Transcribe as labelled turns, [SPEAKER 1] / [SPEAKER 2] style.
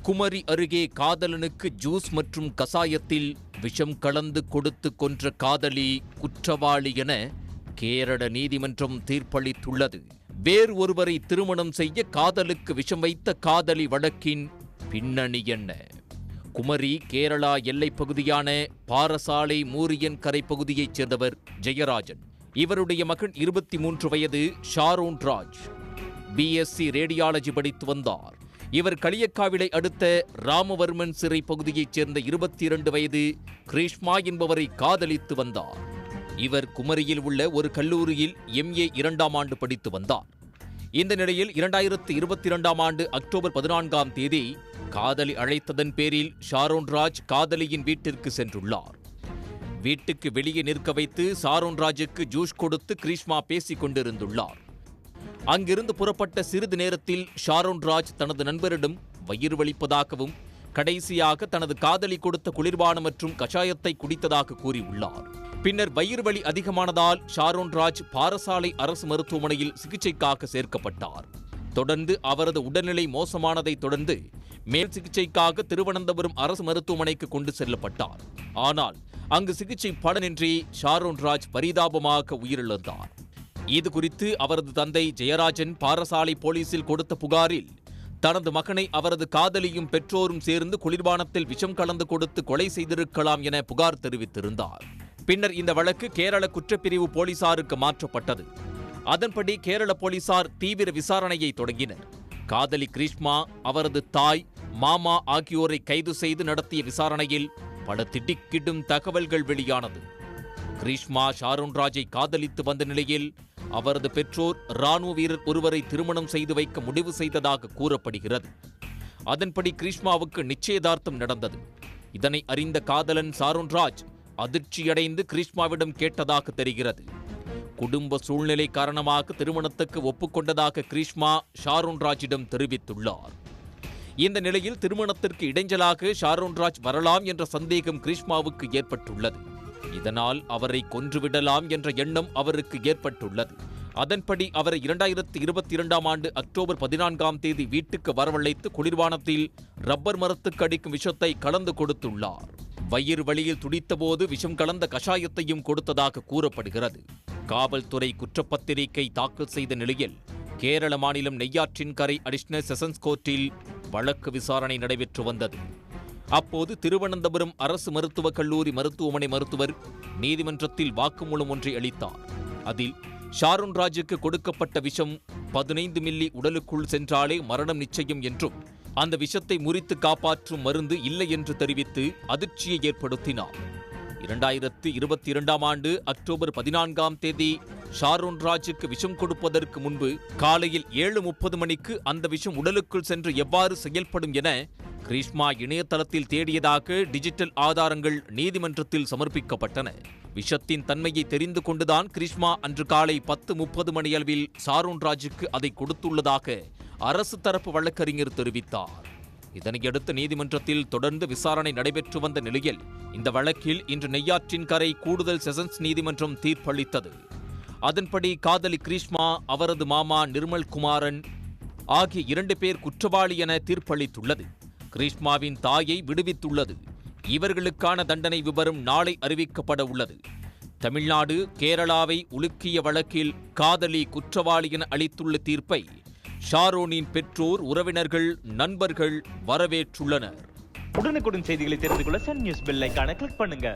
[SPEAKER 1] குமரி அருகே காதலனுக்கு ஜூஸ் மற்றும் கசாயத்தில் விஷம் கலந்து கொடுத்து கொன்ற காதலி குற்றவாளி என கேரள நீதிமன்றம் தீர்ப்பளித்துள்ளது. வேறு ஒருவரை திருமணம் செய்ய காதலுக்கு விஷம் வைத்த காதலி வழக்கின் பின்னணி என்ன? குமரி கேரளா எல்லைப் பகுதியான பாரசாலை மூரியன் கரை பகுதியைச் சேர்ந்தவர் ஜெயராஜன். இவருடைய மகன் 23 வயது ஷாரோன் ராஜ் பிஎஸ்சி ரேடியாலஜி படித்து வந்தார். இவர் களியக்காவிளை அடுத்த ராமவர்மன் சிறை பகுதியைச் சேர்ந்த 22 வயது கிரீஷ்மா என்பவரை காதலித்து வந்தார். இவர் குமரியில் உள்ள ஒரு கல்லூரியில் MA 2ஆம் ஆண்டு படித்து வந்தார். இந்த நிலையில் 2022ஆம் ஆண்டு அக்டோபர் 14ஆம் தேதி காதலி அழைத்ததன் பேரில் ஷாரோன் ராஜ் காதலியின் வீட்டிற்கு சென்றுள்ளார். வீட்டுக்கு வெளியே நிற்க வைத்து ஷாரோன் ராஜுக்கு ஜூஸ் கொடுத்து கிரீஷ்மா பேசிக் கொண்டிருந்துள்ளார். அங்கிருந்து புறப்பட்ட சிறிது நேரத்தில் ஷாரோன் ராஜ் தனது நண்பரிடம் வயிறு வலிப்பதாகவும் கடைசியாக தனது காதலி கொடுத்த குளிர்பானம் மற்றும் கஷாயத்தை குடித்ததாக கூறியுள்ளார். பின்னர் வயிறு வலி அதிகமானதால் ஷாரோன் ராஜ் பாரசாலை அரசு மருத்துவமனையில் சிகிச்சைக்காக சேர்க்கப்பட்டார். தொடர்ந்து அவரது உடல்நிலை மோசமானதை தொடர்ந்து மேல் சிகிச்சைக்காக திருவனந்தபுரம் அரசு மருத்துவமனைக்கு கொண்டு செல்லப்பட்டார். ஆனால் அங்கு சிகிச்சை பலனின்றி ஷாரோன் ராஜ் பரிதாபமாக உயிரிழந்தார். இது குறித்து அவரது தந்தை ஜெயராஜன் பாரசாலை போலீசில் கொடுத்த புகாரில் தனது மகனை அவரது காதலியும் பெற்றோரும் சேர்ந்து குளிர்பானத்தில் விஷம் கலந்து கொடுத்து கொலை செய்திருக்கலாம் என புகார் தெரிவித்திருந்தார். பின்னர் இந்த வழக்கு கேரள குற்றப்பிரிவு போலீசாருக்கு மாற்றப்பட்டது. அதன்படி கேரள போலீசார் தீவிர விசாரணையை தொடங்கினர். காதலி கிரீஷ்மா, அவரது தாய், மாமா ஆகியோரை கைது செய்து நடத்திய விசாரணையில் பல திடுக்கிடும் தகவல்கள் வெளியானது. கிரீஷ்மா ஷாரோன் ராஜை காதலித்து வந்த நிலையில் அவரது பெற்றோர் ராணுவ வீரர் ஒருவரை திருமணம் செய்து வைக்க முடிவு செய்ததாக கூறப்படுகிறது. அதன்படி கிரீஷ்மாவுக்கு நிச்சயதார்த்தம் நடந்தது. இதனை அறிந்த காதலன் ஷாரோன் ராஜ் அதிர்ச்சியடைந்து கிரீஷ்மாவிடம் கேட்டதாக தெரிகிறது. குடும்ப சூழ்நிலை காரணமாக திருமணத்துக்கு ஒப்புக்கொண்டதாக கிரீஷ்மா ஷாரோன் ராஜிடம் தெரிவித்துள்ளார். இந்த நிலையில் திருமணத்திற்கு இடைஞ்சலாக ஷாரோன் ராஜ் வரலாம் என்ற சந்தேகம் கிரீஷ்மாவுக்கு ஏற்பட்டுள்ளது. இதனால் அவரை கொன்றுவிடலாம் என்ற எண்ணம் அவருக்கு ஏற்பட்டுள்ளது. அதன்படி அவரை 2022ஆம் ஆண்டு அக்டோபர் 14ஆம் தேதி வீட்டுக்கு வரவழைத்து குளிர்பானத்தில் ரப்பர் மரத்துக்கு அடிக்கும் விஷத்தை கலந்து கொடுத்துள்ளார். வயிறு வலியில் துடித்தபோது விஷம் கலந்த கஷாயத்தையும் கொடுத்ததாக கூறப்படுகிறது. காவல்துறை குற்றப்பத்திரிகை தாக்கல் செய்த நிலையில் கேரள மாநிலம் நெய்யாற்றின் கரை அடிஷனல் செஷன்ஸ் கோர்ட்டில் வழக்கு விசாரணை நடைபெற்று வந்தது. அப்போது திருவனந்தபுரம் அரசு மருத்துவக் கல்லூரி மருத்துவமனை மருத்துவர் நீதிமன்றத்தில் வாக்குமூலம் ஒன்றை அளித்தார். அதில் ஷாரோன் ராஜுக்கு கொடுக்கப்பட்ட விஷம் 15 மில்லி உடலுக்குள் சென்றாலே மரணம் நிச்சயம் என்றும் அந்த விஷத்தை முறித்து காப்பாற்றும் மருந்து இல்லை என்று தெரிவித்து அதிர்ச்சியை ஏற்படுத்தினார். 2022ஆம் ஆண்டு அக்டோபர் 14ஆம் தேதி ஷாரோன் ராஜுக்கு விஷம் கொடுப்பதற்கு முன்பு காலையில் 7:30 மணிக்கு அந்த விஷம் உடலுக்குள் சென்று எவ்வாறு செயல்படும் என கிரீஷ்மா இணையதளத்தில் தேடியதாக டிஜிட்டல் ஆதாரங்கள் நீதிமன்றத்தில் சமர்ப்பிக்கப்பட்டன. விஷத்தின் தன்மையை தெரிந்து கொண்டுதான் கிரீஷ்மா அன்று காலை 10:30 மணியளவில் ஷாரோன் ராஜுக்கு அதை கொடுத்துள்ளதாக அரசு தரப்பு வழக்கறிஞர் தெரிவித்தார். இதனையடுத்து நீதிமன்றத்தில் தொடர்ந்து விசாரணை நடைபெற்று வந்த நிலையில் இந்த வழக்கில் இன்று நெய்யாற்றின் கரை கூடுதல் செஷன்ஸ் நீதிமன்றம் தீர்ப்பளித்தது. அதன்படி காதலி கிரீஷ்மா, அவரது மாமா நிர்மல் குமாரன் ஆகிய 2 பேர் குற்றவாளி என தீர்ப்பளித்துள்ளது. கிரீஷ்மாவின் தாயை விடுவித்துள்ளது. இவர்களுக்கான தண்டனை விவரம் நாளை அறிவிக்கப்பட உள்ளது. தமிழ்நாடு கேரளாவை உலுக்கிய வழக்கில் காதலி குற்றவாளி என அளித்துள்ள தீர்ப்பை ஷாரோனின் பெற்றோர், உறவினர்கள், நண்பர்கள் வரவேற்றுள்ளனர்.
[SPEAKER 2] உடனுக்குடன் செய்திகளை தெரிந்து கொள்ள சன் நியூஸ் பெல் ஐகானை கிளிக் பண்ணுங்க.